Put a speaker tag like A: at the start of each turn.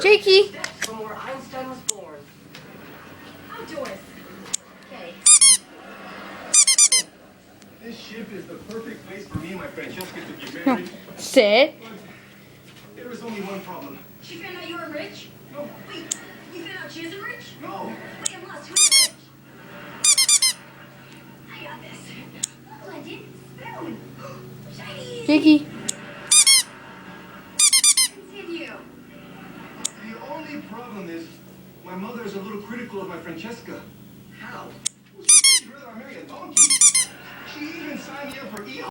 A: Jakey.
B: Steps from where Einstein was born.
C: Outdoors. Okay.
D: This ship is the perfect place for me and my Francesca to get married.
A: Sit.
D: But there is only one problem.
C: She found out you were rich?
D: No.
C: Wait, you found out she isn't rich?
D: No.
C: Wait, I'm lost. Who's rich? I got this. Look, Glendon. Spoon. Shiny.
A: Jakey.
C: Continue.
D: The only problem is my mother is a little critical of my Francesca. How? Well, she said she'd rather I marry a donkey. She even signed me up for EO.